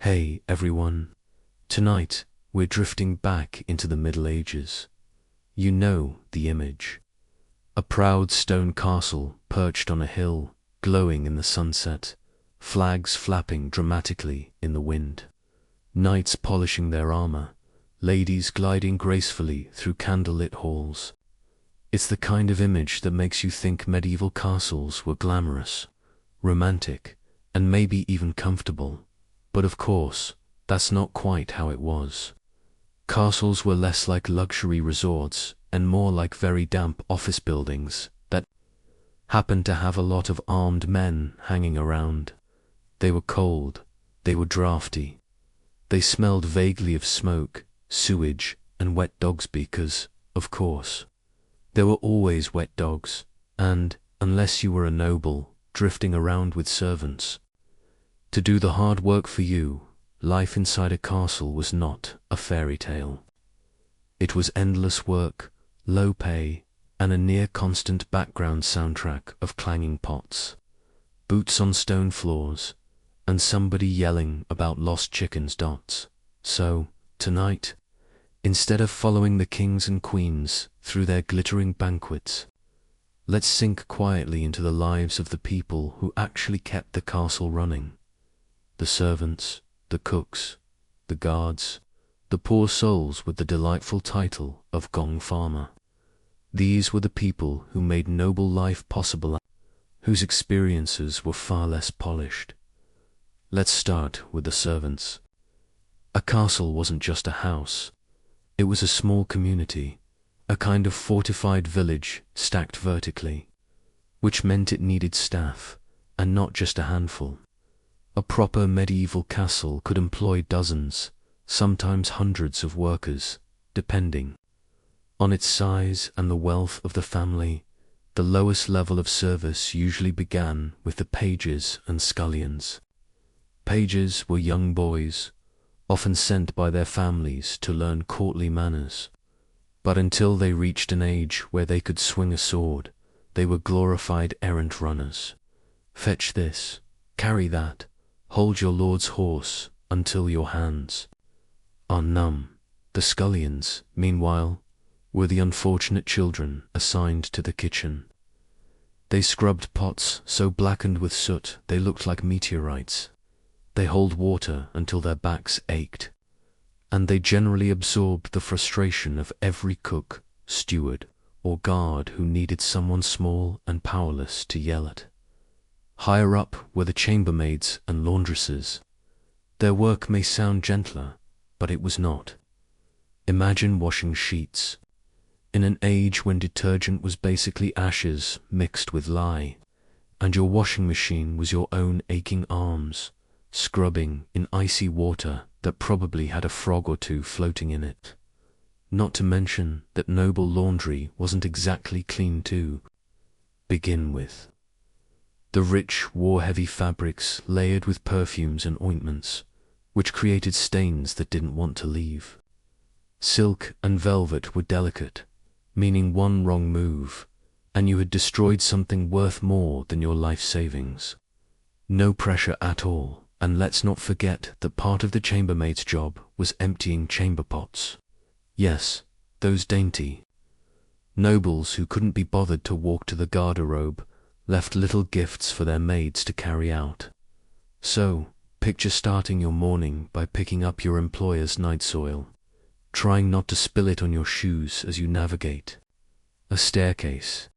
Hey everyone, tonight we're drifting back into the Middle Ages. You know the image. A proud stone castle perched on a hill, glowing in the sunset, flags flapping dramatically in the wind, knights polishing their armor, ladies gliding gracefully through candlelit halls. It's the kind of image that makes you think medieval castles were glamorous, romantic, and maybe even comfortable. But of course, that's not quite how it was. Castles were less like luxury resorts and more like very damp office buildings that happened to have a lot of armed men hanging around. They were cold, they were drafty. They smelled vaguely of smoke, sewage, and wet dogs because, of course, there were always wet dogs, and, unless you were a noble, drifting around with servants to do the hard work for you, life inside a castle was not a fairy tale. It was endless work, low pay, and a near-constant background soundtrack of clanging pots, boots on stone floors, and somebody yelling about lost chickens' dots. So, tonight, instead of following the kings and queens through their glittering banquets, let's sink quietly into the lives of the people who actually kept the castle running. The servants, the cooks, the guards, the poor souls with the delightful title of Gong farmer. These were the people who made noble life possible, whose experiences were far less polished. Let's start with the servants. A castle wasn't just a house. It was a small community, a kind of fortified village stacked vertically, which meant it needed staff, and not just a handful. A proper medieval castle could employ dozens, sometimes hundreds of workers, depending on its size and the wealth of the family. The lowest level of service usually began with the pages and scullions. Pages were young boys, often sent by their families to learn courtly manners. But until they reached an age where they could swing a sword, they were glorified errant runners. Fetch this, carry that, hold your lord's horse until your hands are numb. The scullions, meanwhile, were the unfortunate children assigned to the kitchen. They scrubbed pots so blackened with soot they looked like meteorites. They hauled water until their backs ached, and they generally absorbed the frustration of every cook, steward, or guard who needed someone small and powerless to yell at. Higher up were the chambermaids and laundresses. Their work may sound gentler, but it was not. Imagine washing sheets in an age when detergent was basically ashes mixed with lye, and your washing machine was your own aching arms, scrubbing in icy water that probably had a frog or two floating in it. Not to mention that noble laundry wasn't exactly clean to begin with. The rich, war-heavy fabrics layered with perfumes and ointments, which created stains that didn't want to leave. Silk and velvet were delicate, meaning one wrong move, and you had destroyed something worth more than your life savings. No pressure at all, and let's not forget that part of the chambermaid's job was emptying chamber pots. Yes, those dainty nobles who couldn't be bothered to walk to the garderobe left little gifts for their maids to carry out. So, picture starting your morning by picking up your employer's night soil, trying not to spill it on your shoes as you navigate a staircase.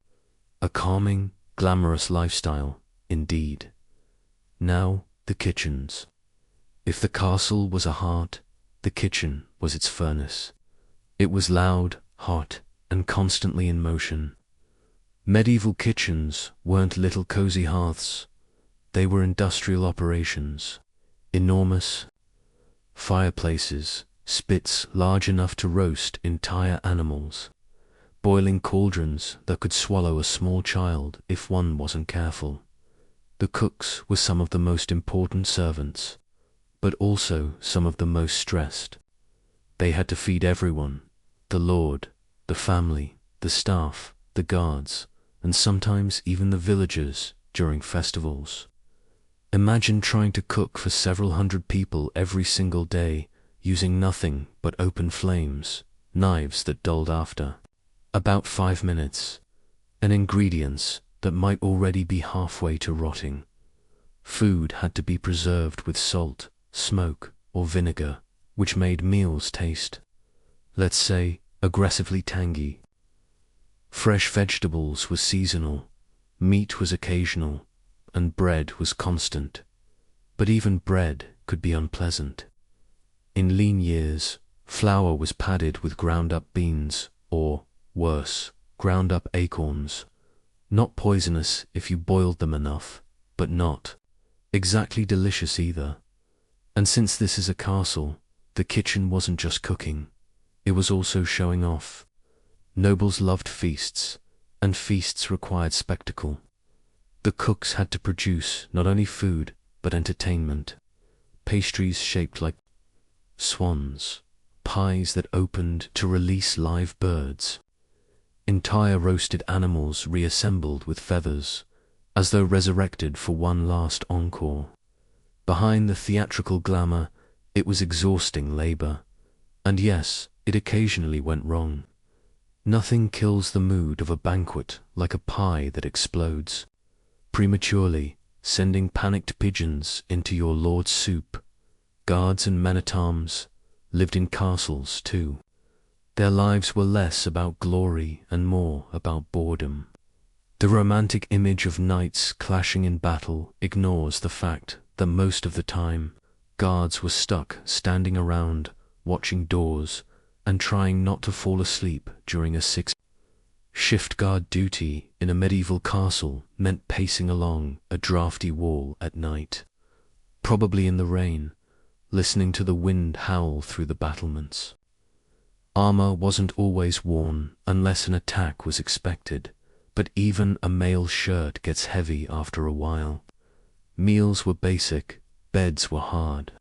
A calming, glamorous lifestyle, indeed. Now, the kitchens. If the castle was a heart, the kitchen was its furnace. It was loud, hot, and constantly in motion. Medieval kitchens weren't little cozy hearths. They were industrial operations. Enormous fireplaces, spits large enough to roast entire animals, boiling cauldrons that could swallow a small child if one wasn't careful. The cooks were some of the most important servants, but also some of the most stressed. They had to feed everyone, the lord, the family, the staff, the guards, and sometimes even the villagers during festivals. Imagine trying to cook for several hundred people every single day, using nothing but open flames, knives that dulled after about 5 minutes, and ingredients that might already be halfway to rotting. Food had to be preserved with salt, smoke, or vinegar, which made meals taste, let's say, aggressively tangy. Fresh vegetables were seasonal, meat was occasional, and bread was constant. But even bread could be unpleasant. In lean years, flour was padded with ground-up beans, or, worse, ground-up acorns. Not poisonous if you boiled them enough, but not exactly delicious either. And since this is a castle, the kitchen wasn't just cooking, it was also showing off. Nobles loved feasts, and feasts required spectacle. The cooks had to produce not only food, but entertainment. Pastries shaped like swans, pies that opened to release live birds, entire roasted animals reassembled with feathers, as though resurrected for one last encore. Behind the theatrical glamour, it was exhausting labor. And yes, it occasionally went wrong. Nothing kills the mood of a banquet like a pie that explodes prematurely, sending panicked pigeons into your lord's soup. Guards and men-at-arms lived in castles too. Their lives were less about glory and more about boredom. The romantic image of knights clashing in battle ignores the fact that most of the time, guards were stuck standing around, watching doors, and trying not to fall asleep during a 6-shift guard duty in a medieval castle meant pacing along a drafty wall at night, probably in the rain, listening to the wind howl through the battlements. Armor wasn't always worn unless an attack was expected, but even a mail shirt gets heavy after a while. Meals were basic, beds were hard,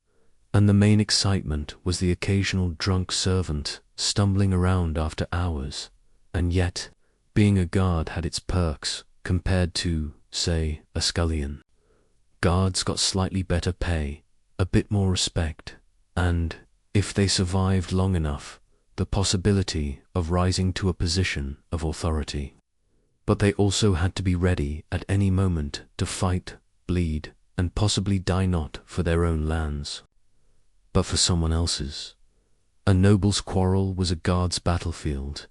and the main excitement was the occasional drunk servant stumbling around after hours. And yet, being a guard had its perks compared to, say, a scullion. Guards got slightly better pay, a bit more respect, and, if they survived long enough, the possibility of rising to a position of authority. But they also had to be ready at any moment to fight, bleed, and possibly die not for their own lands, but for someone else's. A noble's quarrel was a guard's battlefield.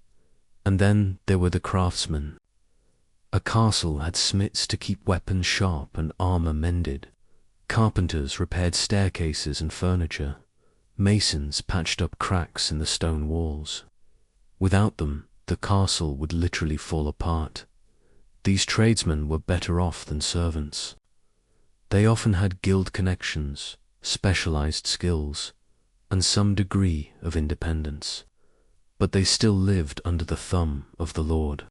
And then there were the craftsmen. A castle had smiths to keep weapons sharp and armor mended. Carpenters repaired staircases and furniture. Masons patched up cracks in the stone walls. Without them, the castle would literally fall apart. These tradesmen were better off than servants. They often had guild connections, specialized skills, and some degree of independence. But they still lived under the thumb of the lord.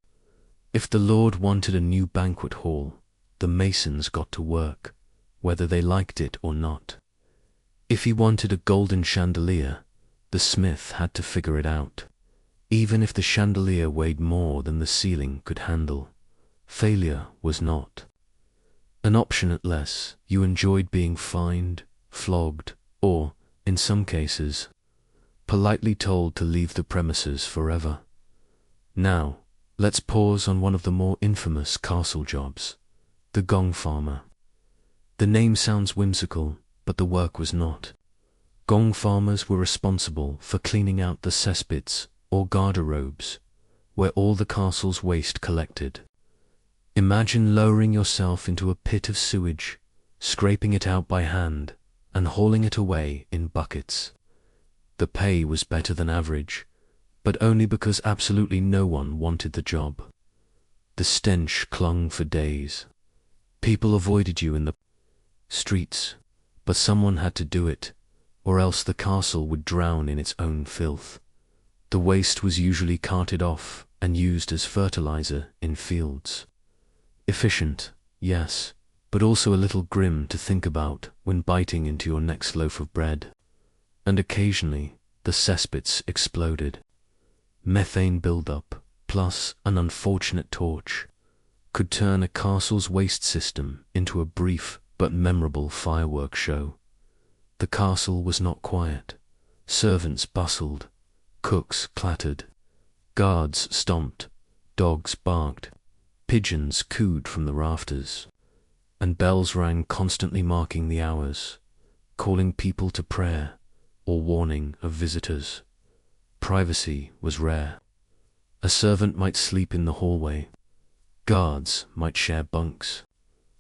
If the lord wanted a new banquet hall, the masons got to work, whether they liked it or not. If he wanted a golden chandelier, the smith had to figure it out, even if the chandelier weighed more than the ceiling could handle. Failure was not an option unless you enjoyed being fined, flogged, or, in some cases, politely told to leave the premises forever. Now, let's pause on one of the more infamous castle jobs, the gong farmer. The name sounds whimsical, but the work was not. Gong farmers were responsible for cleaning out the cesspits, or garderobes, where all the castle's waste collected. Imagine lowering yourself into a pit of sewage, scraping it out by hand, and hauling it away in buckets. The pay was better than average, but only because absolutely no one wanted the job. The stench clung for days. People avoided you in the streets, but someone had to do it, or else the castle would drown in its own filth. The waste was usually carted off and used as fertilizer in fields. Efficient, yes, but also a little grim to think about when biting into your next loaf of bread. And occasionally, the cesspits exploded. Methane buildup, plus an unfortunate torch, could turn a castle's waste system into a brief, but memorable fireworks show. The castle was not quiet. Servants bustled, cooks clattered, guards stomped, dogs barked, pigeons cooed from the rafters, and bells rang constantly marking the hours, calling people to prayer or warning of visitors. Privacy was rare. A servant might sleep in the hallway, guards might share bunks,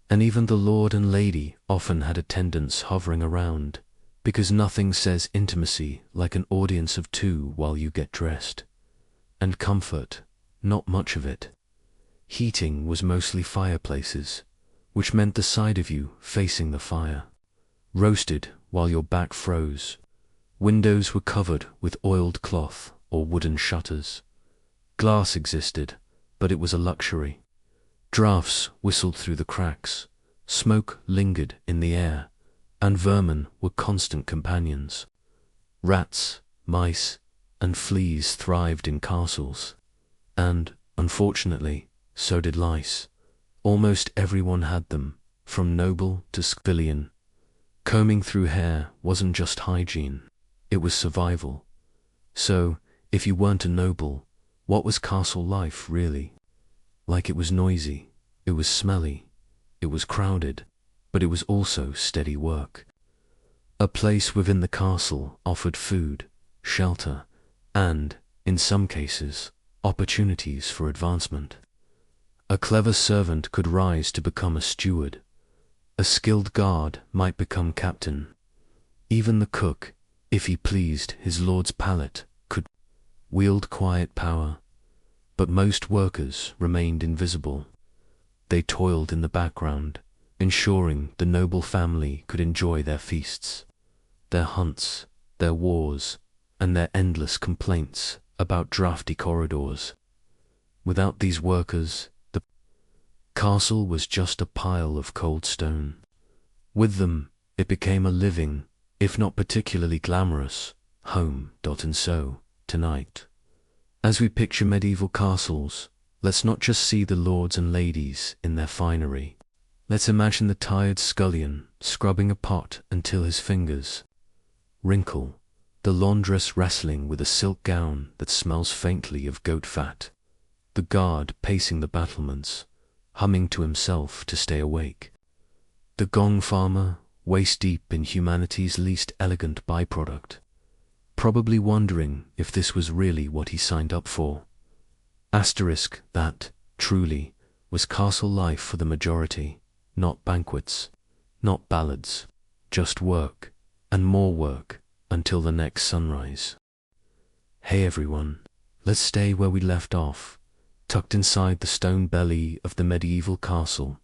and even the lord and lady often had attendants hovering around, because nothing says intimacy like an audience of two while you get dressed. And comfort, not much of it. Heating was mostly fireplaces, which meant the side of you facing the fire, roasted while your back froze. Windows were covered with oiled cloth or wooden shutters. Glass existed, but it was a luxury. Drafts whistled through the cracks, smoke lingered in the air, and vermin were constant companions. Rats, mice, and fleas thrived in castles, and, unfortunately, so did lice. Almost everyone had them, from noble to scullion. Combing through hair wasn't just hygiene, it was survival. So, if you weren't a noble, what was castle life really? Like, it was noisy, it was smelly, it was crowded, but it was also steady work. A place within the castle offered food, shelter, and, in some cases, opportunities for advancement. A clever servant could rise to become a steward. A skilled guard might become captain. Even the cook, if he pleased his lord's palate, could wield quiet power. But most workers remained invisible. They toiled in the background, ensuring the noble family could enjoy their feasts, their hunts, their wars, and their endless complaints about drafty corridors. Without these workers, the castle was just a pile of cold stone. With them, it became a living, if not particularly glamorous, home. And so, tonight, as we picture medieval castles, let's not just see the lords and ladies in their finery. Let's imagine the tired scullion scrubbing a pot until his fingers wrinkle, the laundress wrestling with a silk gown that smells faintly of goat fat, the guard pacing the battlements, humming to himself to stay awake, the Gong farmer waist-deep in humanity's least elegant byproduct, probably wondering if this was really what he signed up for. Asterisk that, truly, was castle life for the majority, not banquets, not ballads, just work, and more work, until the next sunrise. Hey everyone, let's stay where we left off, tucked inside the stone belly of the medieval castle.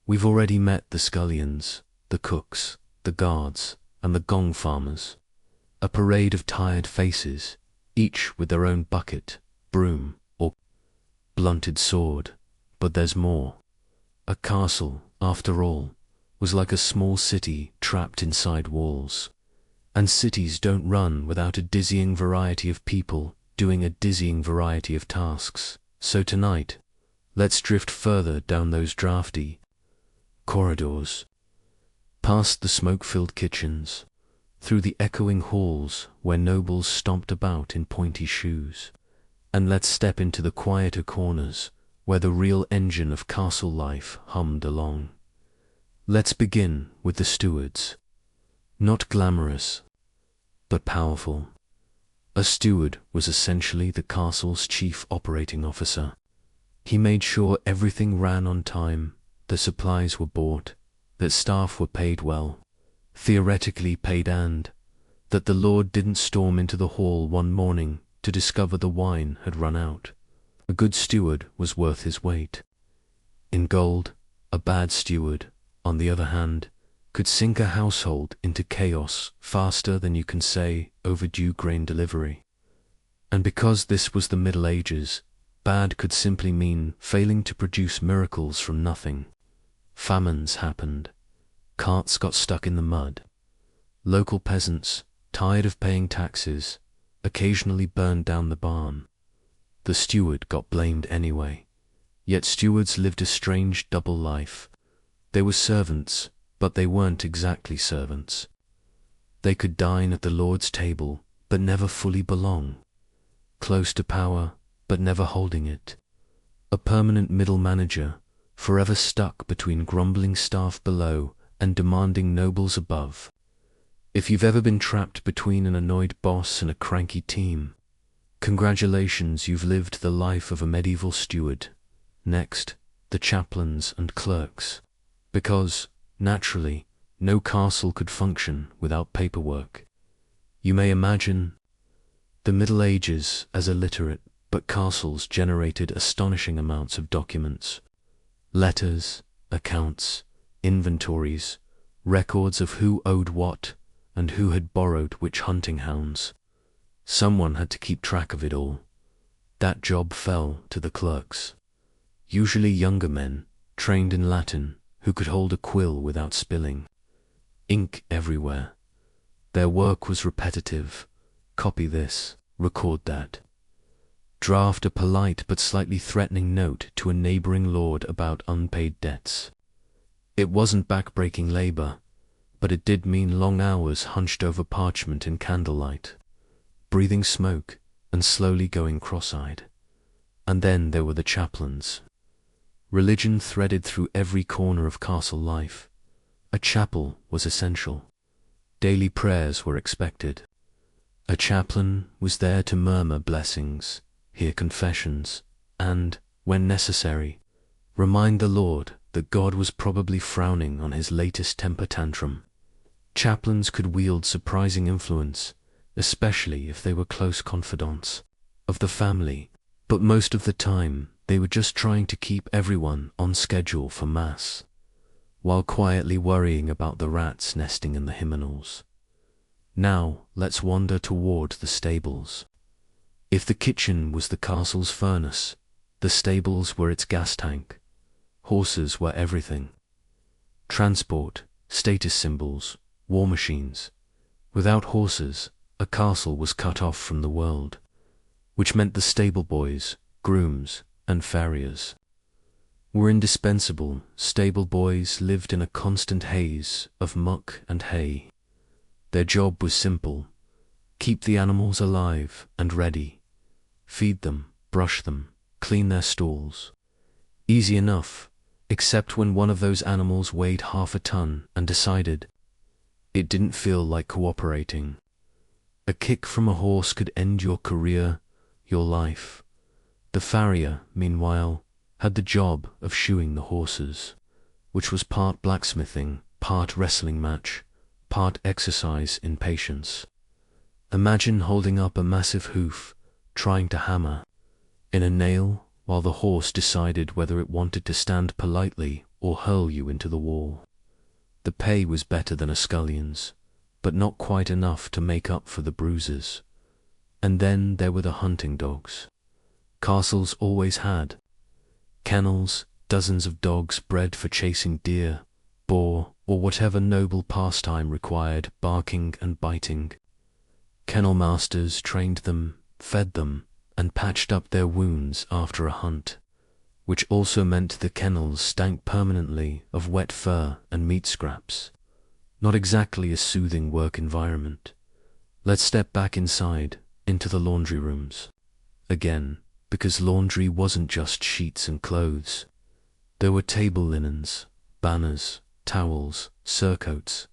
We've already met the scullions, the cooks, the guards, and the Gong farmers. A parade of tired faces, each with their own bucket, broom, or blunted sword. But there's more. A castle, after all, was like a small city trapped inside walls. And cities don't run without a dizzying variety of people doing a dizzying variety of tasks. So tonight, let's drift further down those drafty corridors, past the smoke-filled kitchens, through the echoing halls where nobles stomped about in pointy shoes, and let's step into the quieter corners where the real engine of castle life hummed along. Let's begin with the stewards. Not glamorous, but powerful. A steward was essentially the castle's chief operating officer. He made sure everything ran on time, the supplies were bought, that staff were paid well, theoretically paid, and that the lord didn't storm into the hall one morning to discover the wine had run out. A good steward was worth his weight in gold. A bad steward, on the other hand, could sink a household into chaos faster than you can say overdue grain delivery. And because this was the Middle Ages, bad could simply mean failing to produce miracles from nothing. Famines happened. Carts got stuck in the mud. Local peasants, tired of paying taxes, occasionally burned down the barn. The steward got blamed anyway. Yet stewards lived a strange double life. They were servants, but they weren't exactly servants. They could dine at the Lord's table, but never fully belong. Close to power, but never holding it. A permanent middle manager, forever stuck between grumbling staff below and demanding nobles above. If you've ever been trapped between an annoyed boss and a cranky team, congratulations, you've lived the life of a medieval steward. Next, the chaplains and clerks. Because, naturally, no castle could function without paperwork. You may imagine the Middle Ages as illiterate, but castles generated astonishing amounts of documents. Letters, accounts, inventories, records of who owed what and who had borrowed which hunting hounds. Someone had to keep track of it all. That job fell to the clerks. Usually younger men, trained in Latin, who could hold a quill without spilling. Ink everywhere. Their work was repetitive. Copy this, record that. Draft a polite but slightly threatening note to a neighboring lord about unpaid debts. It wasn't back-breaking labor, but it did mean long hours hunched over parchment in candlelight, breathing smoke and slowly going cross-eyed. And then there were the chaplains. Religion threaded through every corner of castle life. A chapel was essential. Daily prayers were expected. A chaplain was there to murmur blessings, hear confessions, and, when necessary, remind the Lord that God was probably frowning on his latest temper tantrum. Chaplains could wield surprising influence, especially if they were close confidants of the family, but most of the time they were just trying to keep everyone on schedule for Mass, while quietly worrying about the rats nesting in the hymnals. Now let's wander toward the stables. If the kitchen was the castle's furnace, the stables were its gas tank. Horses were everything. Transport, status symbols, war machines. Without horses, a castle was cut off from the world, which meant the stable boys, grooms, and farriers were indispensable. Stable boys lived in a constant haze of muck and hay. Their job was simple: keep the animals alive and ready, feed them, brush them, clean their stalls. Easy enough, except when one of those animals weighed half a ton and decided it didn't feel like cooperating. A kick from a horse could end your career, your life. The farrier, meanwhile, had the job of shoeing the horses, which was part blacksmithing, part wrestling match, part exercise in patience. Imagine holding up a massive hoof, trying to hammer in a nail while the horse decided whether it wanted to stand politely or hurl you into the wall. The pay was better than a scullion's, but not quite enough to make up for the bruises. And then there were the hunting dogs. Castles always had kennels, dozens of dogs bred for chasing deer, boar, or whatever noble pastime required barking and biting. Kennel masters trained them, fed them, and patched up their wounds after a hunt, which also meant the kennels stank permanently of wet fur and meat scraps. Not exactly a soothing work environment. Let's step back inside, into the laundry rooms. Again, because laundry wasn't just sheets and clothes. There were table linens, banners, towels, surcoats,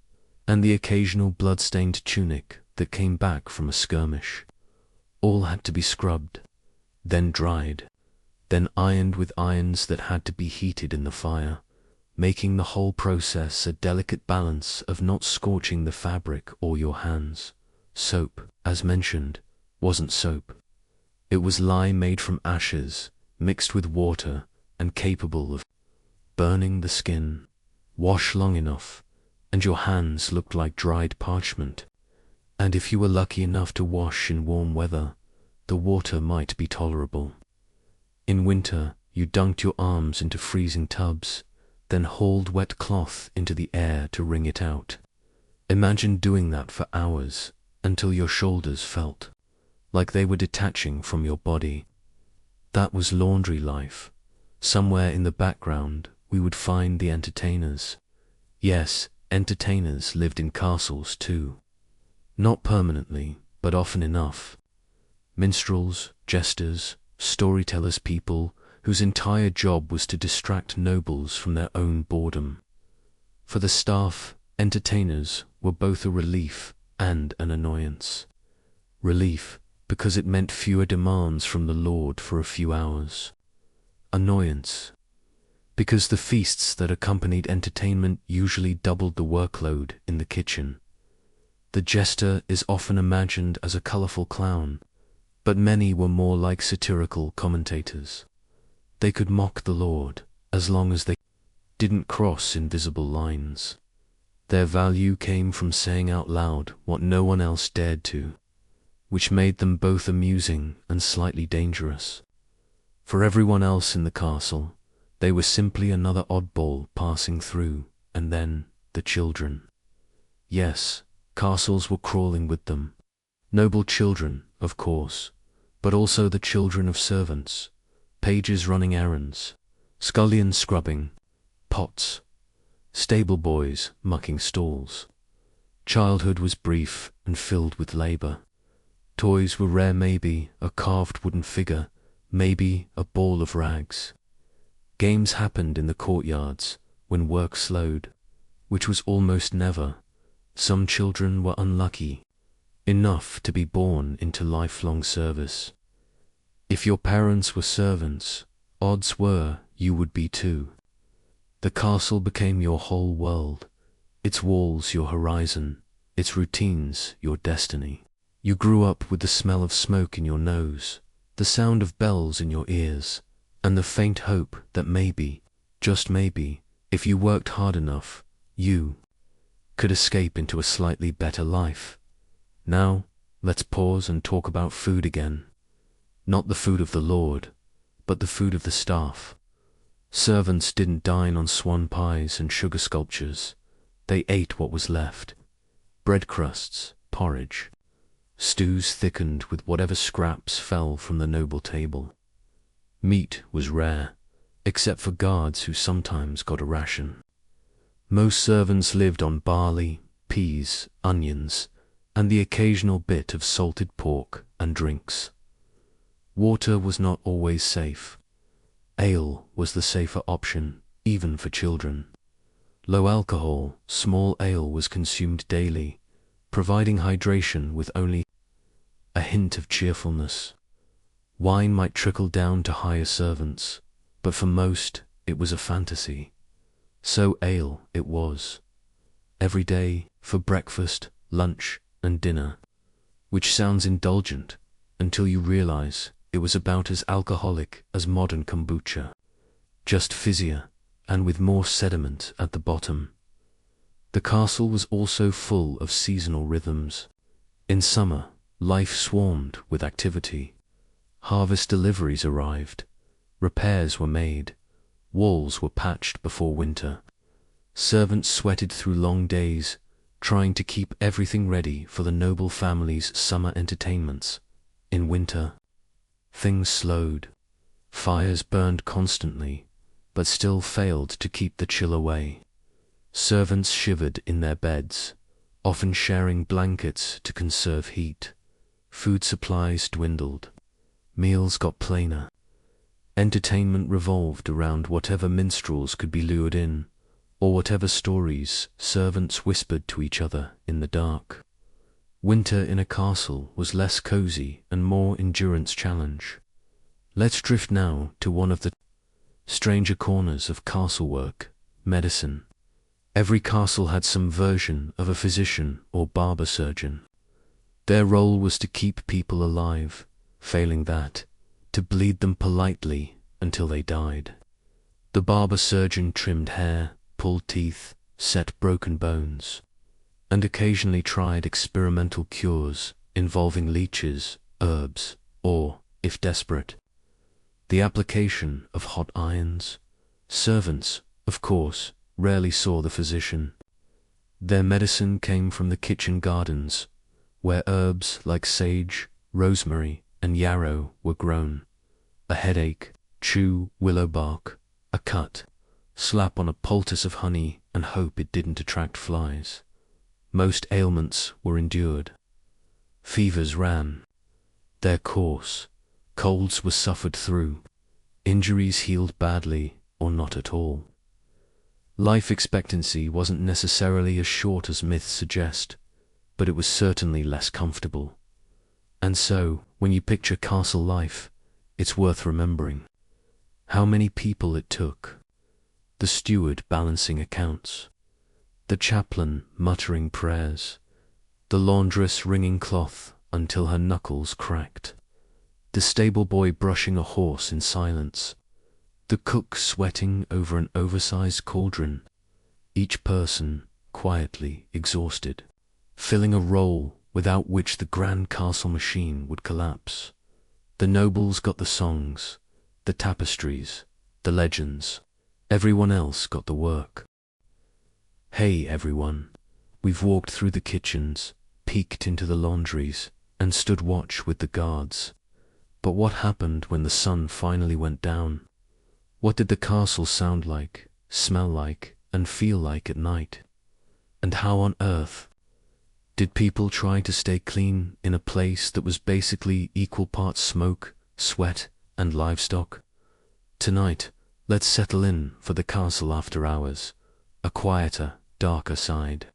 and the occasional blood-stained tunic that came back from a skirmish. All had to be scrubbed, then dried, then ironed with irons that had to be heated in the fire, making the whole process a delicate balance of not scorching the fabric or your hands. Soap, as mentioned, wasn't soap. It was lye made from ashes, mixed with water, and capable of burning the skin. Wash long enough, and your hands looked like dried parchment. And if you were lucky enough to wash in warm weather, the water might be tolerable. In winter, you dunked your arms into freezing tubs, then hauled wet cloth into the air to wring it out. Imagine doing that for hours, until your shoulders felt like they were detaching from your body. That was laundry life. Somewhere in the background, we would find the entertainers. Yes, Entertainers lived in castles too. Not permanently, but often enough. Minstrels, jesters, storytellers, people whose entire job was to distract nobles from their own boredom. For the staff, entertainers were both a relief and an annoyance. Relief, because it meant fewer demands from the lord for a few hours. Annoyance, because the feasts that accompanied entertainment usually doubled the workload in the kitchen. The jester is often imagined as a colorful clown, but many were more like satirical commentators. They could mock the lord, as long as they didn't cross invisible lines. Their value came from saying out loud what no one else dared to, which made them both amusing and slightly dangerous. For everyone else in the castle, they were simply another oddball passing through, and then the children. Yes, castles were crawling with them. Noble children, of course, but also the children of servants, pages running errands, scullions scrubbing pots, stable boys mucking stalls. Childhood was brief and filled with labor. Toys were rare, maybe a carved wooden figure, maybe a ball of rags. Games happened in the courtyards when work slowed, which was almost never. Some children were unlucky enough to be born into lifelong service. If your parents were servants, odds were you would be too. The castle became your whole world, its walls your horizon, its routines your destiny. You grew up with the smell of smoke in your nose, the sound of bells in your ears, and the faint hope that maybe, just maybe, if you worked hard enough, you could escape into a slightly better life. Now, let's pause and talk about food again. Not the food of the Lord, but the food of the staff. Servants didn't dine on swan pies and sugar sculptures. They ate what was left. Bread crusts, porridge, stews thickened with whatever scraps fell from the noble table. Meat was rare, except for guards who sometimes got a ration. Most servants lived on barley, peas, onions, and the occasional bit of salted pork and drinks. Water was not always safe. Ale was the safer option, even for children. Low alcohol, small ale was consumed daily, providing hydration with only a hint of cheerfulness. Wine might trickle down to higher servants, but for most it was a fantasy. So ale it was. Every day, for breakfast, lunch, and dinner, which sounds indulgent until you realize it was about as alcoholic as modern kombucha, just fizzier and with more sediment at the bottom. The castle was also full of seasonal rhythms. In summer, life swarmed with activity. Harvest deliveries arrived, repairs were made, walls were patched before winter. Servants sweated through long days, trying to keep everything ready for the noble family's summer entertainments. In winter, things slowed. Fires burned constantly, but still failed to keep the chill away. Servants shivered in their beds, often sharing blankets to conserve heat. Food supplies dwindled. Meals got plainer. Entertainment revolved around whatever minstrels could be lured in, or whatever stories servants whispered to each other in the dark. Winter in a castle was less cozy and more endurance challenge. Let's drift now to one of the stranger corners of castle work, medicine. Every castle had some version of a physician or barber surgeon. Their role was to keep people alive, failing that, to bleed them politely until they died. The barber surgeon trimmed hair, pulled teeth, set broken bones, and occasionally tried experimental cures involving leeches, herbs, or, if desperate, the application of hot irons. Servants, of course, rarely saw the physician. Their medicine came from the kitchen gardens, where herbs like sage, rosemary, and yarrow were grown. A headache, chew willow bark. A cut, slap on a poultice of honey and hope it didn't attract flies. Most ailments were endured. Fevers ran their course. Colds were suffered through. Injuries healed badly or not at all. Life expectancy wasn't necessarily as short as myths suggest, but it was certainly less comfortable. And so, when you picture castle life, it's worth remembering how many people it took. The steward balancing accounts, the chaplain muttering prayers, the laundress wringing cloth until her knuckles cracked, the stable boy brushing a horse in silence, the cook sweating over an oversized cauldron, each person quietly exhausted, filling a role without which the grand castle machine would collapse. The nobles got the songs, the tapestries, the legends. Everyone else got the work. Hey everyone, we've walked through the kitchens, peeked into the laundries, and stood watch with the guards. But what happened when the sun finally went down? What did the castle sound like, smell like, and feel like at night? And how on earth did people try to stay clean in a place that was basically equal parts smoke, sweat, and livestock? Tonight, let's settle in for the castle after hours, a quieter, darker side.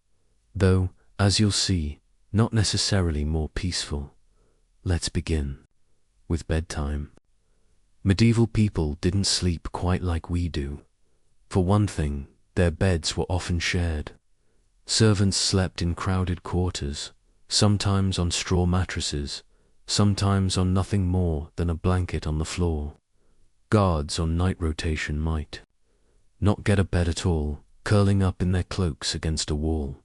Though, as you'll see, not necessarily more peaceful. Let's begin with bedtime. Medieval people didn't sleep quite like we do. For one thing, their beds were often shared. Servants slept in crowded quarters, sometimes on straw mattresses, sometimes on nothing more than a blanket on the floor. Guards on night rotation might not get a bed at all, curling up in their cloaks against a wall.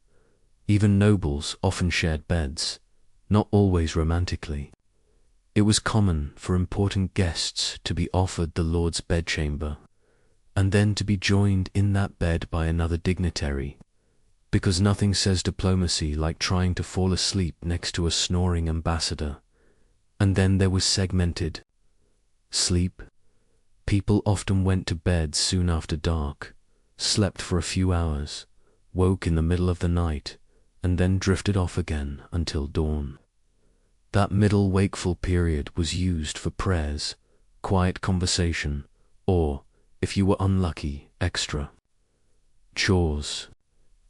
Even nobles often shared beds, not always romantically. It was common for important guests to be offered the Lord's bedchamber, and then to be joined in that bed by another dignitary, because nothing says diplomacy like trying to fall asleep next to a snoring ambassador. And then there was segmented sleep. People often went to bed soon after dark, slept for a few hours, woke in the middle of the night, and then drifted off again until dawn. That middle wakeful period was used for prayers, quiet conversation, or, if you were unlucky, extra chores.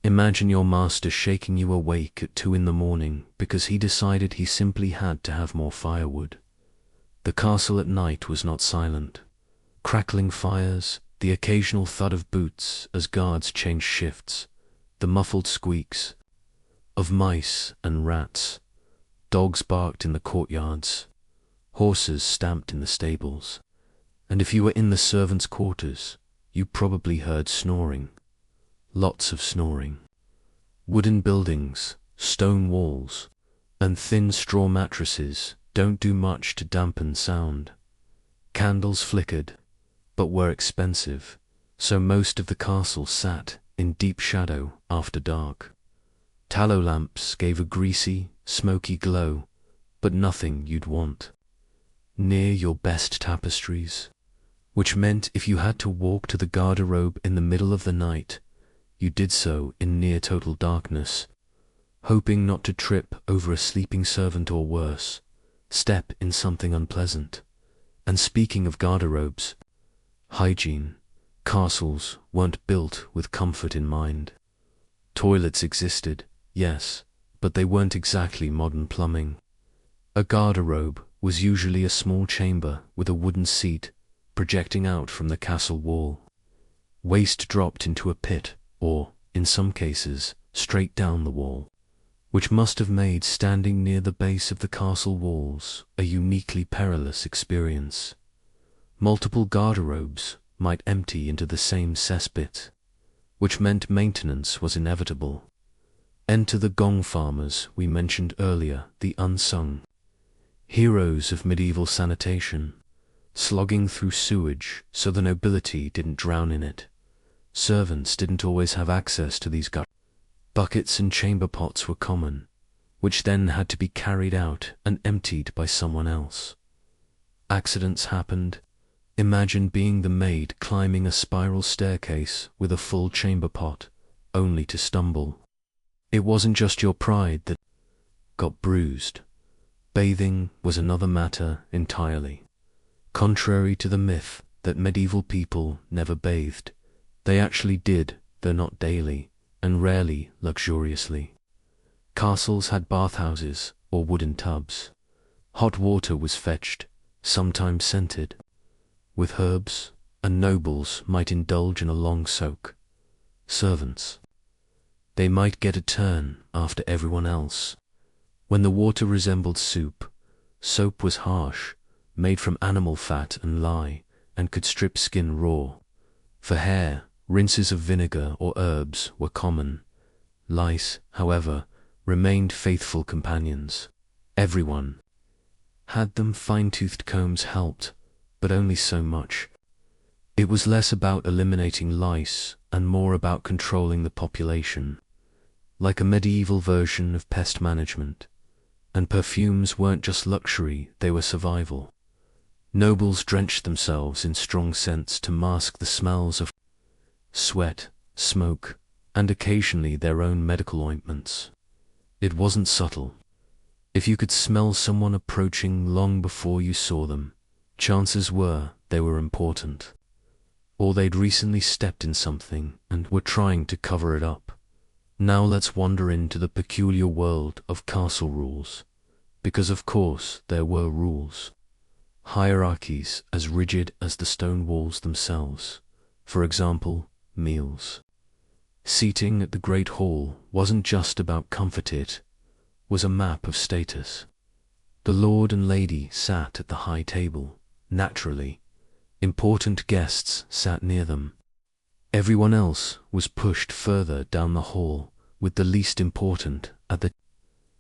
Imagine your master shaking you awake at 2 a.m. because he decided he simply had to have more firewood. The castle at night was not silent. Crackling fires, the occasional thud of boots as guards changed shifts, the muffled squeaks of mice and rats. Dogs barked in the courtyards, horses stamped in the stables, and if you were in the servants' quarters, you probably heard snoring. Lots of snoring. Wooden buildings, stone walls, and thin straw mattresses don't do much to dampen sound. Candles flickered, but were expensive, so most of the castle sat in deep shadow after dark. Tallow lamps gave a greasy, smoky glow, but nothing you'd want near your best tapestries, which meant if you had to walk to the garderobe in the middle of the night, you did so in near total darkness, hoping not to trip over a sleeping servant or worse, step in something unpleasant. And speaking of garderobes, hygiene, castles weren't built with comfort in mind. Toilets existed, yes, but they weren't exactly modern plumbing. A garderobe was usually a small chamber with a wooden seat projecting out from the castle wall. Waste dropped into a pit, or, in some cases, straight down the wall, which must have made standing near the base of the castle walls a uniquely perilous experience. Multiple garderobes might empty into the same cesspit, which meant maintenance was inevitable. Enter the Gong farmers we mentioned earlier, the unsung heroes of medieval sanitation, slogging through sewage so the nobility didn't drown in it. Servants didn't always have access to these buckets, and chamber pots were common, which then had to be carried out and emptied by someone else. Accidents happened, Imagine being the maid climbing a spiral staircase with a full chamber pot, only to stumble. It wasn't just your pride that got bruised. Bathing was another matter entirely. Contrary to the myth that medieval people never bathed, they actually did, though not daily, and rarely luxuriously. Castles had bathhouses or wooden tubs. Hot water was fetched, sometimes scented, with herbs, and nobles might indulge in a long soak. Servants, they might get a turn after everyone else. When the water resembled soup, soap was harsh, made from animal fat and lye, and could strip skin raw. For hair, rinses of vinegar or herbs were common. Lice, however, remained faithful companions. Everyone had them. Fine-toothed combs helped, but only so much. It was less about eliminating lice and more about controlling the population, like a medieval version of pest management. And perfumes weren't just luxury, they were survival. Nobles drenched themselves in strong scents to mask the smells of sweat, smoke, and occasionally their own medical ointments. It wasn't subtle. If you could smell someone approaching long before you saw them, chances were they were important. Or they'd recently stepped in something and were trying to cover it up. Now let's wander into the peculiar world of castle rules, because of course there were rules. Hierarchies as rigid as the stone walls themselves. For example, meals. Seating at the great hall wasn't just about comfort, it was a map of status. The lord and lady sat at the high table, naturally. Important guests sat near them. Everyone else was pushed further down the hall, with the least important at the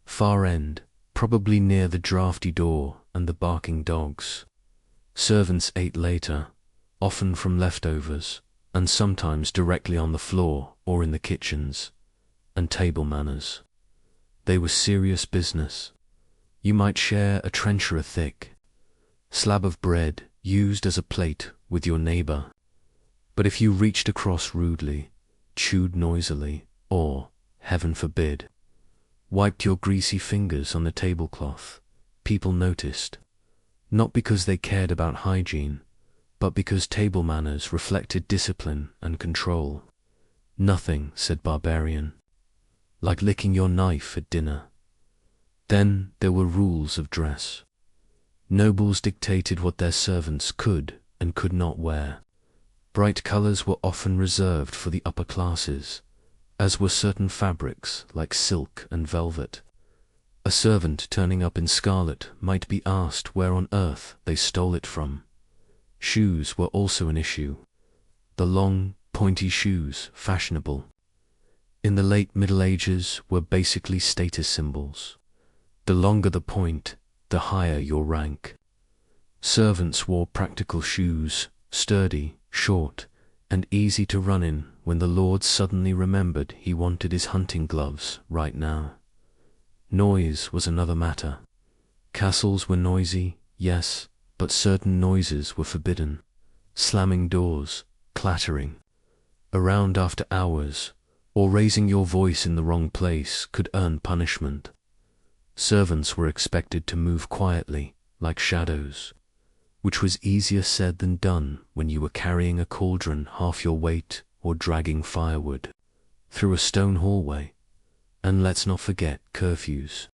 far end, probably near the drafty door and the barking dogs. Servants ate later, often from leftovers, and sometimes directly on the floor or in the kitchens. And table manners. They were serious business. You might share a trencher thick slab of bread used as a plate with your neighbor. But if you reached across rudely, chewed noisily, or, heaven forbid, wiped your greasy fingers on the tablecloth, people noticed. Not because they cared about hygiene, but because table manners reflected discipline and control. Nothing, said barbarian, like licking your knife at dinner. Then there were rules of dress. Nobles dictated what their servants could and could not wear. Bright colors were often reserved for the upper classes, as were certain fabrics like silk and velvet. A servant turning up in scarlet might be asked where on earth they stole it from. Shoes were also an issue. The long, pointy shoes, fashionable in the late Middle Ages, were basically status symbols. The longer the point, the higher your rank. Servants wore practical shoes, sturdy, short, and easy to run in when the lord suddenly remembered he wanted his hunting gloves right now. Noise was another matter. Castles were noisy, yes, but certain noises were forbidden. Slamming doors, clattering around after hours, or raising your voice in the wrong place could earn punishment. Servants were expected to move quietly, like shadows, which was easier said than done when you were carrying a cauldron half your weight or dragging firewood through a stone hallway. And let's not forget curfews.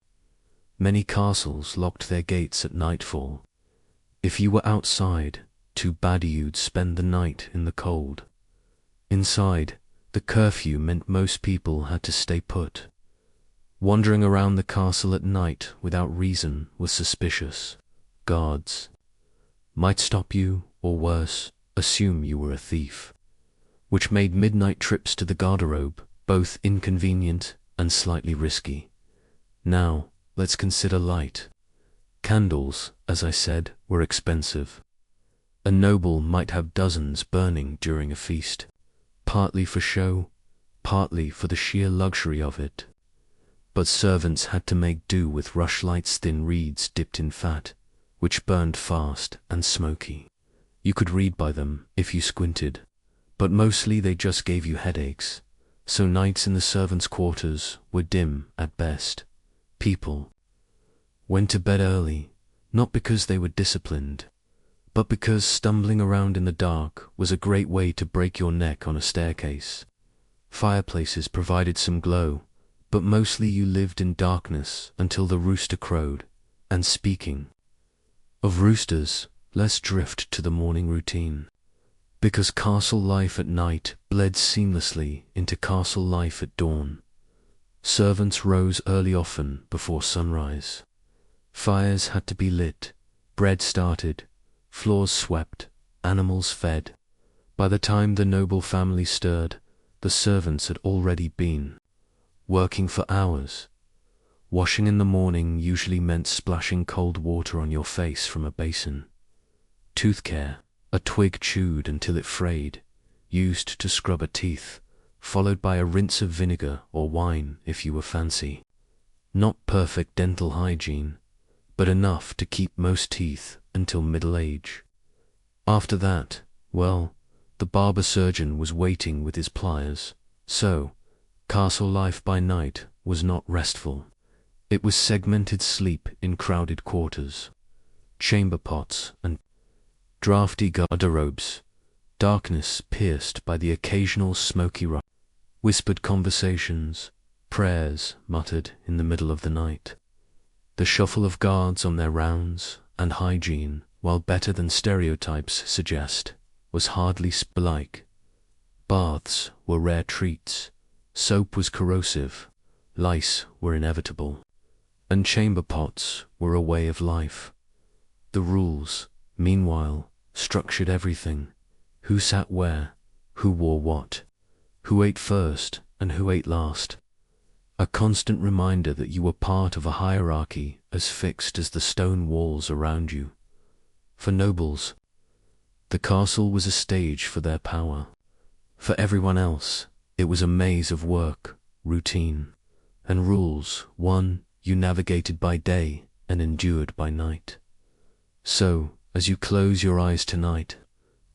Many castles locked their gates at nightfall. If you were outside, too bad you'd spend the night in the cold. Inside, the curfew meant most people had to stay put. Wandering around the castle at night without reason was suspicious. Guards might stop you, or worse, assume you were a thief, which made midnight trips to the garderobe both inconvenient and slightly risky. Now, let's consider light. Candles, as I said, were expensive. A noble might have dozens burning during a feast, partly for show, partly for the sheer luxury of it. But servants had to make do with rushlight's thin reeds dipped in fat, which burned fast and smoky. You could read by them if you squinted, but mostly they just gave you headaches. So nights in the servants' quarters were dim at best. People went to bed early, not because they were disciplined, but because stumbling around in the dark was a great way to break your neck on a staircase. Fireplaces provided some glow, but mostly you lived in darkness until the rooster crowed. And speaking of roosters, let's drift to the morning routine. Because castle life at night bled seamlessly into castle life at dawn. Servants rose early, often before sunrise. Fires had to be lit, bread started, floors swept, animals fed. By the time the noble family stirred, the servants had already been working for hours. Washing in the morning usually meant splashing cold water on your face from a basin. Tooth care, a twig chewed until it frayed, used to scrub a teeth, followed by a rinse of vinegar or wine if you were fancy. Not perfect dental hygiene, but enough to keep most teeth until middle age. After that, well, the barber surgeon was waiting with his pliers, so castle life by night was not restful. It was segmented sleep in crowded quarters, chamber pots and drafty garderobes, darkness pierced by the occasional smoky rush, whispered conversations, prayers muttered in the middle of the night, the shuffle of guards on their rounds, and hygiene, while better than stereotypes suggest, was hardly like. Baths were rare treats, soap was corrosive, lice were inevitable, and chamber pots were a way of life. The rules, meanwhile, structured everything: who sat where, who wore what, who ate first and who ate last. A constant reminder that you were part of a hierarchy as fixed as the stone walls around you. For nobles, the castle was a stage for their power. For everyone else, it was a maze of work, routine, and rules, one you navigated by day and endured by night. So, as you close your eyes tonight,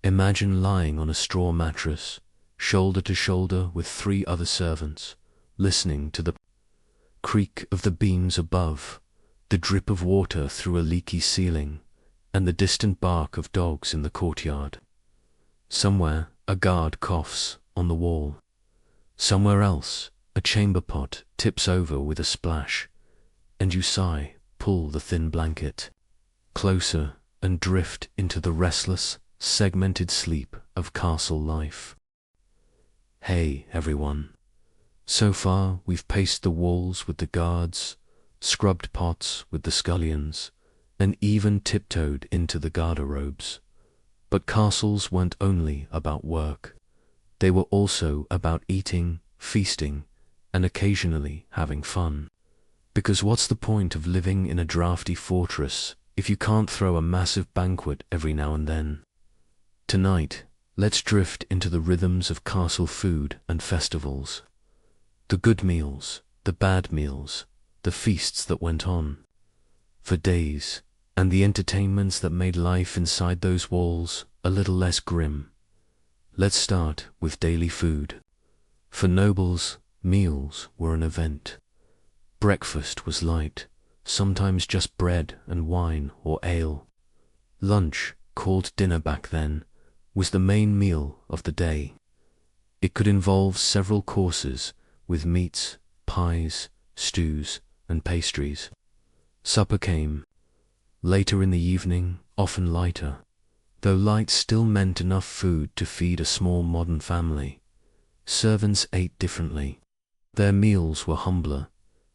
imagine lying on a straw mattress, shoulder to shoulder with 3 other servants, listening to the creak of the beams above, the drip of water through a leaky ceiling, and the distant bark of dogs in the courtyard. Somewhere, a guard coughs on the wall. Somewhere else, a chamber pot tips over with a splash, and you sigh, pull the thin blanket closer, and drift into the restless, segmented sleep of castle life. Hey, everyone. So far, we've paced the walls with the guards, scrubbed pots with the scullions, and even tiptoed into the garderobes. But castles weren't only about work. They were also about eating, feasting, and occasionally having fun. Because what's the point of living in a drafty fortress if you can't throw a massive banquet every now and then? Tonight, let's drift into the rhythms of castle food and festivals. The good meals, the bad meals, the feasts that went on for days, and the entertainments that made life inside those walls a little less grim. Let's start with daily food. For nobles, meals were an event. Breakfast was light, sometimes just bread and wine or ale. Lunch, called dinner back then, was the main meal of the day. It could involve several courses with meats, pies, stews, and pastries. Supper came later in the evening, often lighter, though light still meant enough food to feed a small modern family. Servants ate differently. Their meals were humbler,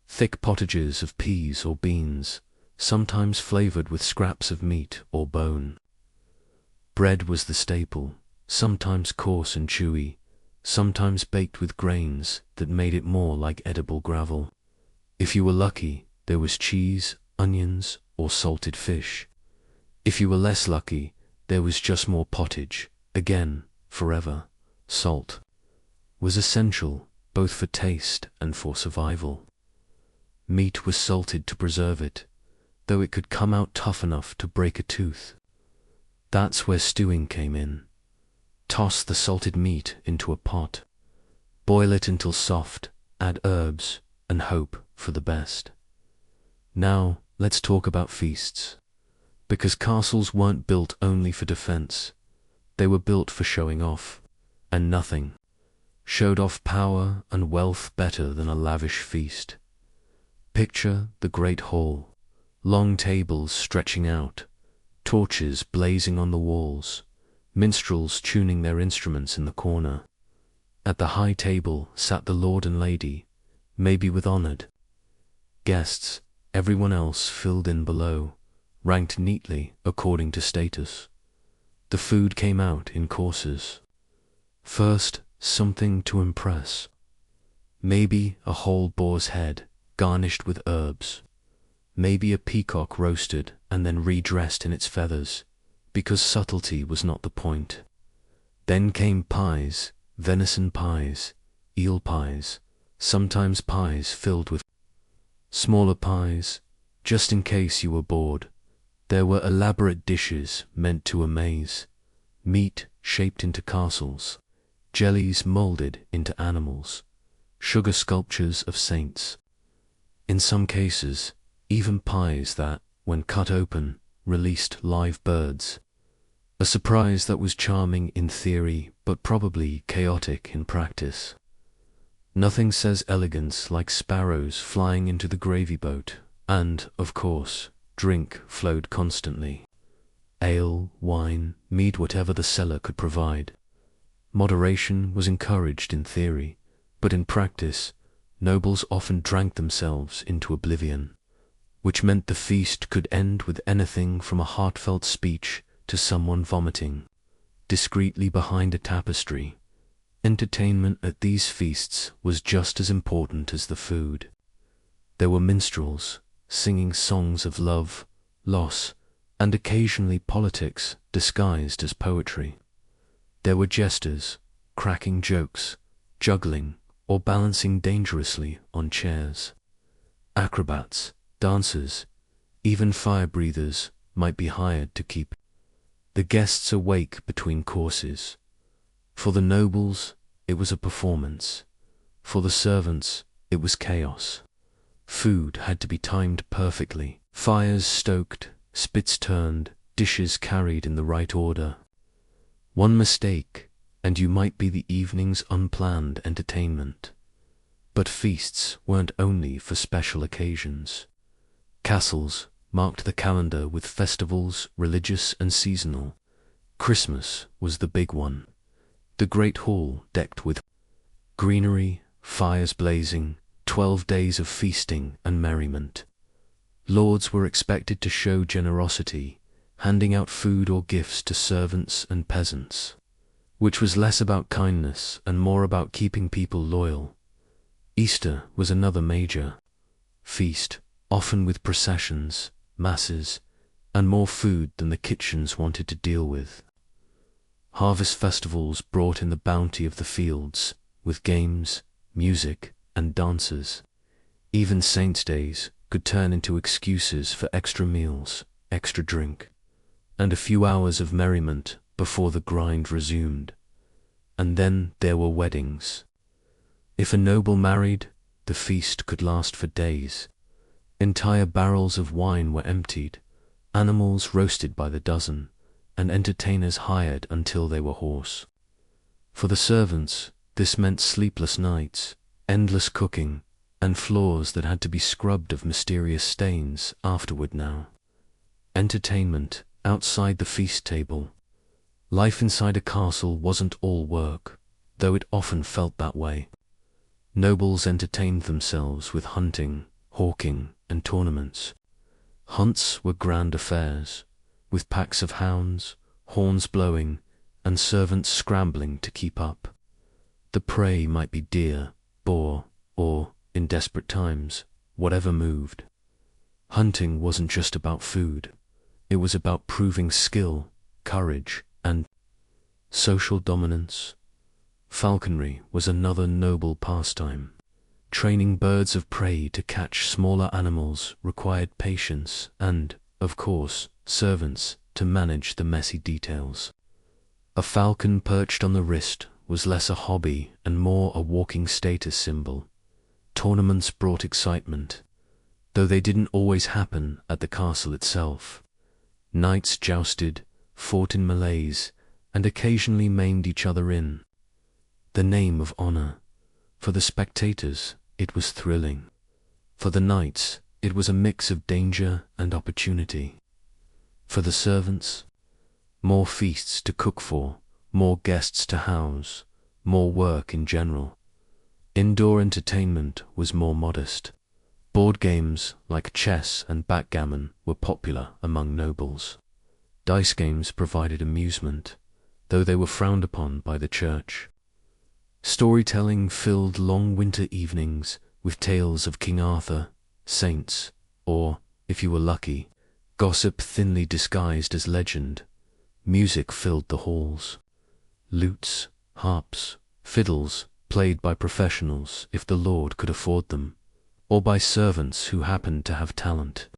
thick pottages of peas or beans, sometimes flavored with scraps of meat or bone. Bread was the staple, sometimes coarse and chewy, sometimes baked with grains that made it more like edible gravel. If you were lucky, there was cheese, onions, or salted fish. If you were less lucky, there was just more pottage, again, forever. Salt was essential, both for taste and for survival. Meat was salted to preserve it, though it could come out tough enough to break a tooth. That's where stewing came in. Toss the salted meat into a pot. Boil it until soft, add herbs, and hope for the best. Now, let's talk about feasts. Because castles weren't built only for defense. They were built for showing off, and nothing showed off power and wealth better than a lavish feast. Picture the great hall, long tables stretching out, torches blazing on the walls, minstrels tuning their instruments in the corner. At the high table sat the lord and lady, maybe with honored guests, everyone else filled in below, ranked neatly according to status. The food came out in courses. First, something to impress. Maybe a whole boar's head, garnished with herbs. Maybe a peacock roasted and then redressed in its feathers, because subtlety was not the point. Then came pies, venison pies, eel pies, sometimes pies filled with smaller pies, just in case you were bored. There were elaborate dishes meant to amaze, meat shaped into castles, jellies molded into animals, sugar sculptures of saints. In some cases, even pies that, when cut open, released live birds. A surprise that was charming in theory, but probably chaotic in practice. Nothing says elegance like sparrows flying into the gravy boat, and, of course, drink flowed constantly. Ale, wine, mead, whatever the cellar could provide. Moderation was encouraged in theory, but in practice, nobles often drank themselves into oblivion, which meant the feast could end with anything from a heartfelt speech to someone vomiting discreetly behind a tapestry. Entertainment at these feasts was just as important as the food. There were minstrels singing songs of love, loss, and occasionally politics disguised as poetry. There were jesters cracking jokes, juggling, or balancing dangerously on chairs. Acrobats, dancers, even fire-breathers might be hired to keep the guests awake between courses. For the nobles, it was a performance. For the servants, it was chaos. Food had to be timed perfectly, fires stoked, spits turned, dishes carried in the right order. One mistake, and you might be the evening's unplanned entertainment. But feasts weren't only for special occasions. Castles marked the calendar with festivals, religious and seasonal. Christmas was the big one. The great hall decked with greenery, fires blazing, 12 days of feasting and merriment. Lords were expected to show generosity, handing out food or gifts to servants and peasants, which was less about kindness and more about keeping people loyal. Easter was another major feast, often with processions, masses, and more food than the kitchens wanted to deal with. Harvest festivals brought in the bounty of the fields, with games, music, and dances. Even saints' days could turn into excuses for extra meals, extra drink, and a few hours of merriment before the grind resumed. And then there were weddings. If a noble married, the feast could last for days. Entire barrels of wine were emptied, animals roasted by the dozen, and entertainers hired until they were hoarse. For the servants, this meant sleepless nights, endless cooking, and floors that had to be scrubbed of mysterious stains afterward now. Entertainment outside the feast table. Life inside a castle wasn't all work, though it often felt that way. Nobles entertained themselves with hunting, hawking, and tournaments. Hunts were grand affairs, with packs of hounds, horns blowing, and servants scrambling to keep up. The prey might be deer, boar, or, in desperate times, whatever moved. Hunting wasn't just about food. It was about proving skill, courage, and social dominance. Falconry was another noble pastime. Training birds of prey to catch smaller animals required patience and, of course, servants to manage the messy details. A falcon perched on the wrist was less a hobby and more a walking status symbol. Tournaments brought excitement, though they didn't always happen at the castle itself. Knights jousted, fought in melees, and occasionally maimed each other in the name of honor. For the spectators, it was thrilling. For the knights, it was a mix of danger and opportunity. For the servants, more feasts to cook for, more guests to house, more work in general. Indoor entertainment was more modest. Board games like chess and backgammon were popular among nobles. Dice games provided amusement, though they were frowned upon by the church. Storytelling filled long winter evenings with tales of King Arthur, saints, or, if you were lucky, gossip thinly disguised as legend. Music filled the halls. Lutes, harps, fiddles, played by professionals if the lord could afford them, or by servants who happened to have talent.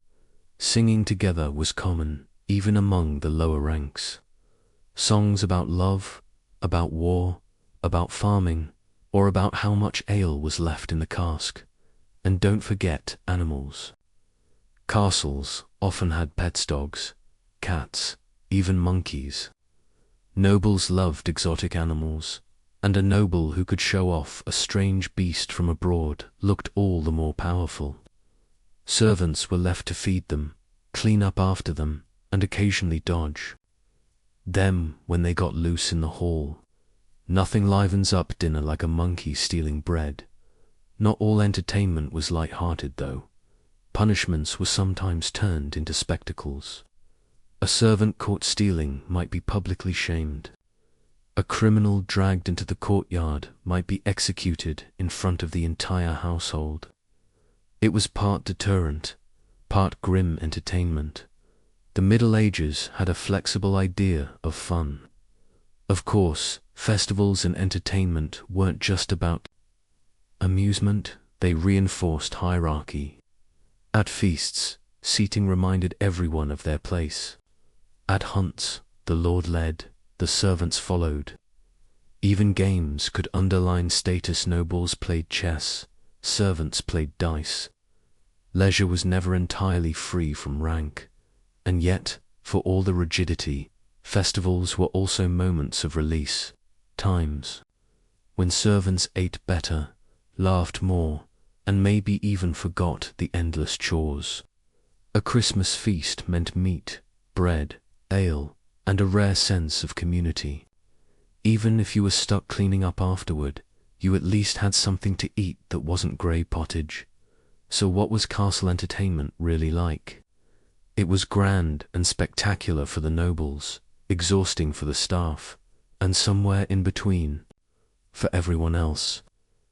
Singing together was common, even among the lower ranks. Songs about love, about war, about farming, or about how much ale was left in the cask. And don't forget animals. Castles often had pet dogs, cats, even monkeys. Nobles loved exotic animals, and a noble who could show off a strange beast from abroad looked all the more powerful. Servants were left to feed them, clean up after them, and occasionally dodge them when they got loose in the hall. Nothing livens up dinner like a monkey stealing bread. Not all entertainment was light-hearted, though. Punishments were sometimes turned into spectacles. A servant caught stealing might be publicly shamed. A criminal dragged into the courtyard might be executed in front of the entire household. It was part deterrent, part grim entertainment. The Middle Ages had a flexible idea of fun. Of course, festivals and entertainment weren't just about amusement, they reinforced hierarchy. At feasts, seating reminded everyone of their place. At hunts, the lord led, the servants followed. Even games could underline status. Nobles played chess, servants played dice. Leisure was never entirely free from rank. And yet, for all the rigidity, festivals were also moments of release, times when servants ate better, laughed more, and maybe even forgot the endless chores. A Christmas feast meant meat, bread, ale, and a rare sense of community. Even if you were stuck cleaning up afterward, you at least had something to eat that wasn't grey pottage. So what was castle entertainment really like? It was grand and spectacular for the nobles, exhausting for the staff, and somewhere in between, for everyone else.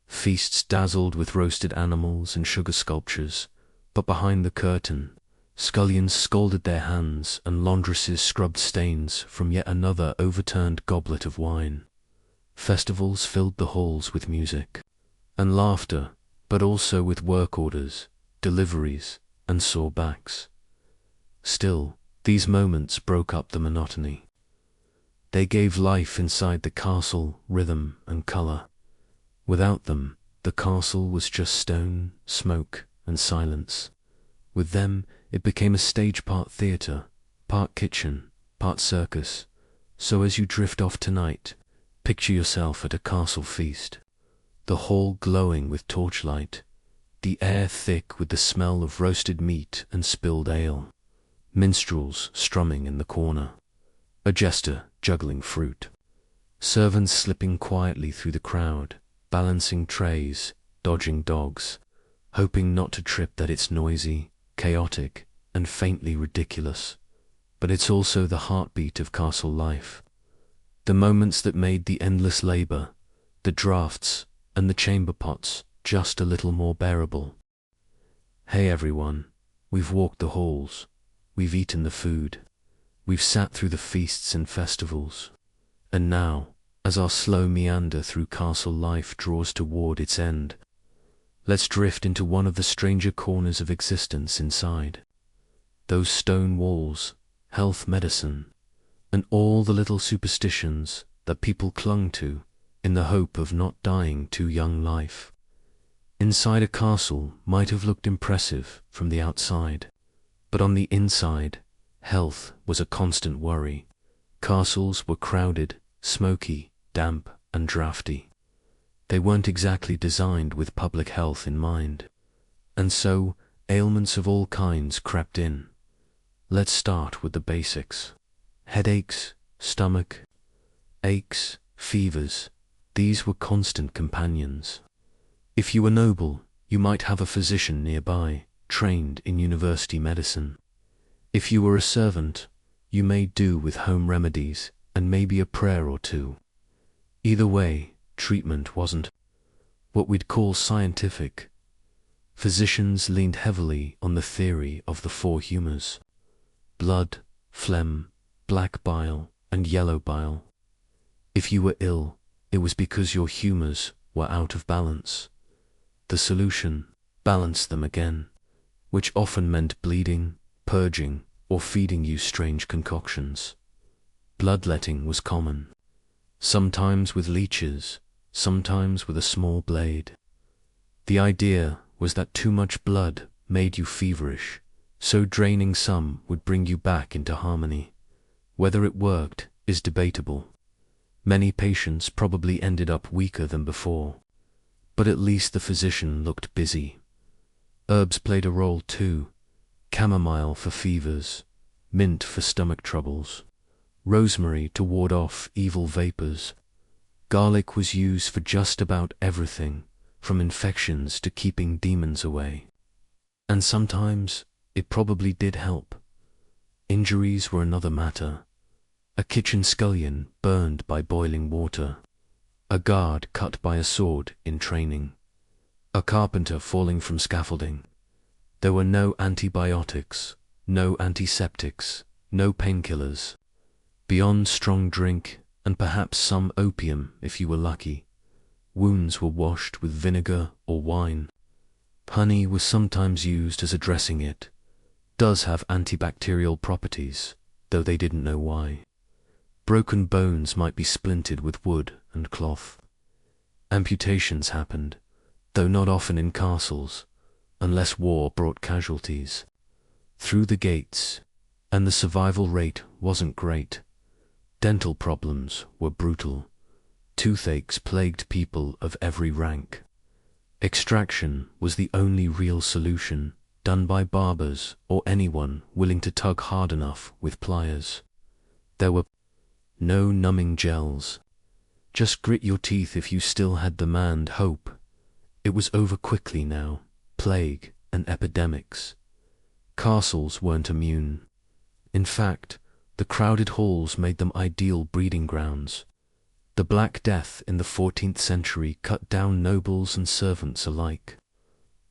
Feasts dazzled with roasted animals and sugar sculptures, but behind the curtain, scullions scalded their hands and laundresses scrubbed stains from yet another overturned goblet of wine. Festivals filled the halls with music and laughter, but also with work orders, deliveries, and sore backs. Still, these moments broke up the monotony. They gave life inside the castle rhythm and color. Without them, the castle was just stone, smoke, and silence. With them, it became a stage-part theatre, part kitchen, part circus. So as you drift off tonight, picture yourself at a castle feast. The hall glowing with torchlight, the air thick with the smell of roasted meat and spilled ale. Minstrels strumming in the corner, a jester juggling fruit, servants slipping quietly through the crowd, balancing trays, dodging dogs, hoping not to trip. That it's noisy, chaotic, and faintly ridiculous, but it's also the heartbeat of castle life. The moments that made the endless labor, the drafts, and the chamber pots just a little more bearable. Hey everyone, we've walked the halls. We've eaten the food, we've sat through the feasts and festivals, and now, as our slow meander through castle life draws toward its end, let's drift into one of the stranger corners of existence inside. Those stone walls, health medicine, and all the little superstitions that people clung to in the hope of not dying too young life. Inside a castle might have looked impressive from the outside, but on the inside, health was a constant worry. Castles were crowded, smoky, damp, and drafty. They weren't exactly designed with public health in mind, and so ailments of all kinds crept in. Let's start with the basics. Headaches, stomach aches, fevers, these were constant companions. If you were noble, you might have a physician nearby, trained in university medicine. If you were a servant, you made do with home remedies and maybe a prayer or two. Either way, treatment wasn't what we'd call scientific. Physicians leaned heavily on the theory of the four humours: blood, phlegm, black bile, and yellow bile. If you were ill, it was because your humours were out of balance. The solution: balance them again, which often meant bleeding, purging, or feeding you strange concoctions. Bloodletting was common, sometimes with leeches, sometimes with a small blade. The idea was that too much blood made you feverish, so draining some would bring you back into harmony. Whether it worked is debatable. Many patients probably ended up weaker than before, but at least the physician looked busy. Herbs played a role too: chamomile for fevers, mint for stomach troubles, rosemary to ward off evil vapors. Garlic was used for just about everything, from infections to keeping demons away. And sometimes it probably did help. Injuries were another matter. A kitchen scullion burned by boiling water, a guard cut by a sword in training, a carpenter falling from scaffolding. There were no antibiotics, no antiseptics, no painkillers. Beyond strong drink and perhaps some opium if you were lucky, wounds were washed with vinegar or wine. Honey was sometimes used as a dressing. It does have antibacterial properties, though they didn't know why. Broken bones might be splintered with wood and cloth. Amputations happened, though not often in castles, unless war brought casualties. Through the gates, and the survival rate wasn't great. Dental problems were brutal. Toothaches plagued people of every rank. Extraction was the only real solution, done by barbers or anyone willing to tug hard enough with pliers. There were no numbing gels. Just grit your teeth if you still had the manned hope. It was over quickly now, plague and epidemics. Castles weren't immune. In fact, the crowded halls made them ideal breeding grounds. The Black Death in the 14th century cut down nobles and servants alike.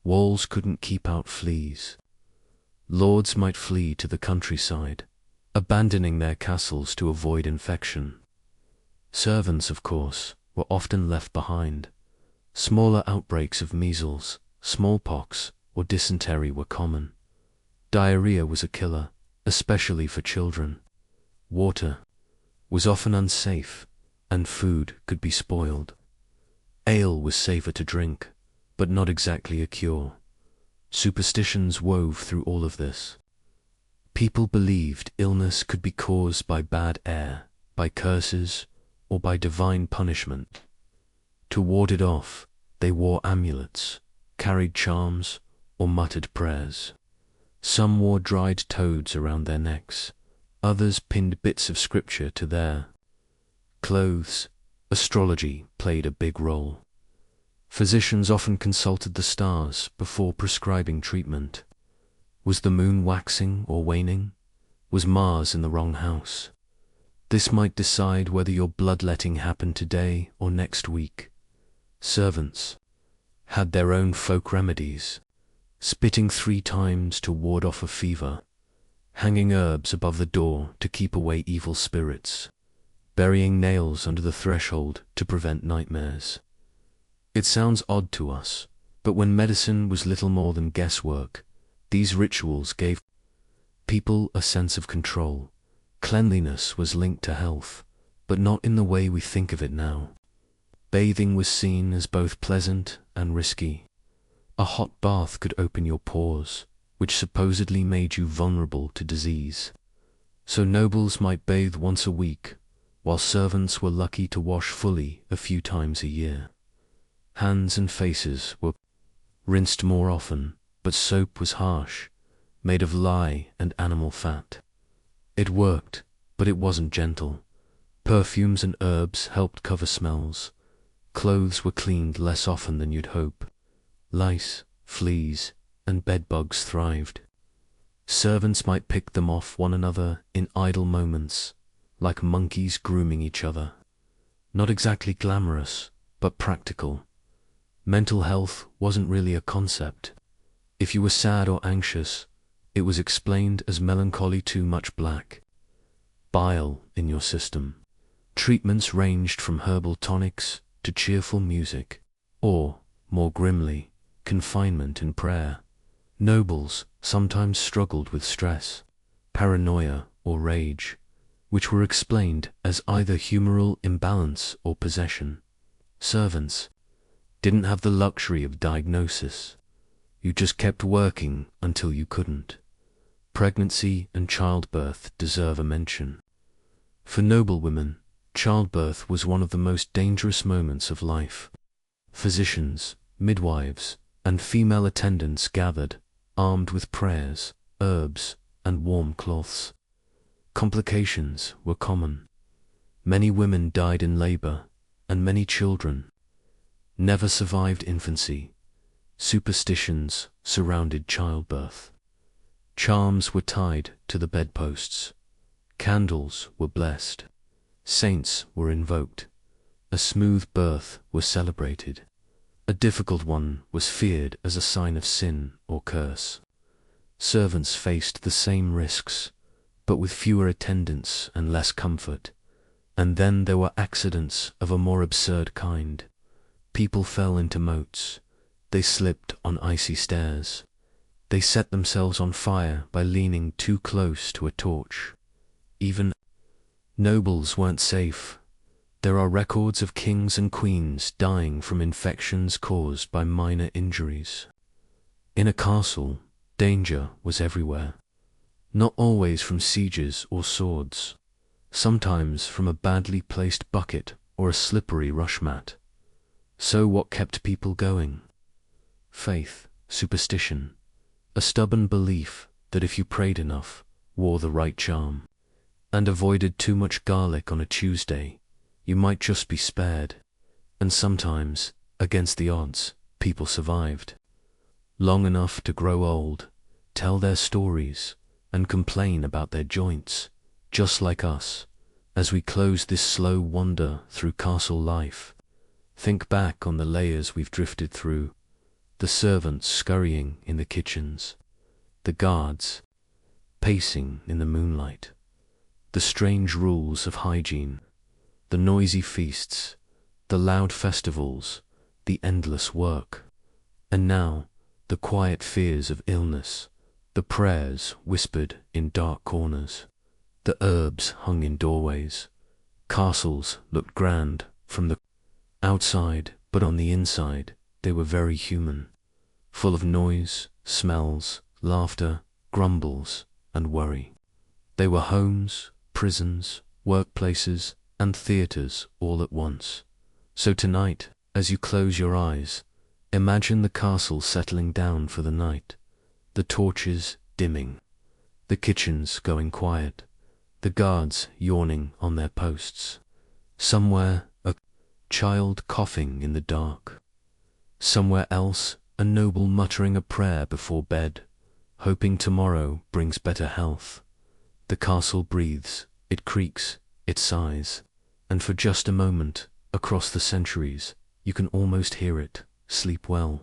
Walls couldn't keep out fleas. Lords might flee to the countryside, abandoning their castles to avoid infection. Servants, of course, were often left behind. Smaller outbreaks of measles, smallpox, or dysentery were common. Diarrhea was a killer, especially for children. Water was often unsafe, and food could be spoiled. Ale was safer to drink, but not exactly a cure. Superstitions wove through all of this. People believed illness could be caused by bad air, by curses, or by divine punishment. To ward it off, they wore amulets, carried charms, or muttered prayers. Some wore dried toads around their necks. Others pinned bits of scripture to their clothes. Astrology played a big role. Physicians often consulted the stars before prescribing treatment. Was the moon waxing or waning? Was Mars in the wrong house? This might decide whether your bloodletting happened today or next week. Servants had their own folk remedies: spitting 3 times to ward off a fever, hanging herbs above the door to keep away evil spirits, burying nails under the threshold to prevent nightmares. It sounds odd to us, but when medicine was little more than guesswork, these rituals gave people a sense of control. Cleanliness was linked to health, but not in the way we think of it now. Bathing was seen as both pleasant and risky. A hot bath could open your pores, which supposedly made you vulnerable to disease. So nobles might bathe once a week, while servants were lucky to wash fully a few times a year. Hands and faces were rinsed more often, but soap was harsh, made of lye and animal fat. It worked, but it wasn't gentle. Perfumes and herbs helped cover smells. Clothes were cleaned less often than you'd hope. Lice, fleas, and bedbugs thrived. Servants might pick them off one another in idle moments, like monkeys grooming each other. Not exactly glamorous, but practical. Mental health wasn't really a concept. If you were sad or anxious, it was explained as melancholy, too much black bile in your system. Treatments ranged from herbal tonics to cheerful music, or, more grimly, confinement in prayer. Nobles sometimes struggled with stress, paranoia, or rage, which were explained as either humoral imbalance or possession. Servants didn't have the luxury of diagnosis. You just kept working until you couldn't. Pregnancy and childbirth deserve a mention. For noble women, childbirth was one of the most dangerous moments of life. Physicians, midwives, and female attendants gathered, armed with prayers, herbs, and warm cloths. Complications were common. Many women died in labor, and many children never survived infancy. Superstitions surrounded childbirth. Charms were tied to the bedposts. Candles were blessed. Saints were invoked. A smooth birth was celebrated. A difficult one was feared as a sign of sin or curse. Servants faced the same risks, but with fewer attendants and less comfort. And then there were accidents of a more absurd kind. People fell into moats. They slipped on icy stairs. They set themselves on fire by leaning too close to a torch. Even nobles weren't safe. There are records of kings and queens dying from infections caused by minor injuries. In a castle, danger was everywhere. Not always from sieges or swords. Sometimes from a badly placed bucket or a slippery rush mat. So what kept people going? Faith, superstition, a stubborn belief that if you prayed enough, wore the right charm, and avoided too much garlic on a Tuesday, you might just be spared. And sometimes, against the odds, people survived. Long enough to grow old, tell their stories, and complain about their joints, just like us. As we close this slow wander through castle life, think back on the layers we've drifted through. The servants scurrying in the kitchens, the guards pacing in the moonlight, the strange rules of hygiene, the noisy feasts, the loud festivals, the endless work. And now, the quiet fears of illness, the prayers whispered in dark corners, the herbs hung in doorways. Castles looked grand from the outside, but on the inside, they were very human, full of noise, smells, laughter, grumbles, and worry. They were homes, prisons, workplaces, and theaters all at once. So tonight, as you close your eyes, imagine the castle settling down for the night, the torches dimming, the kitchens going quiet, the guards yawning on their posts. Somewhere, a child coughing in the dark. Somewhere else, a noble muttering a prayer before bed, hoping tomorrow brings better health. The castle breathes, it creaks, it sighs, and for just a moment, across the centuries, you can almost hear it. Sleep well.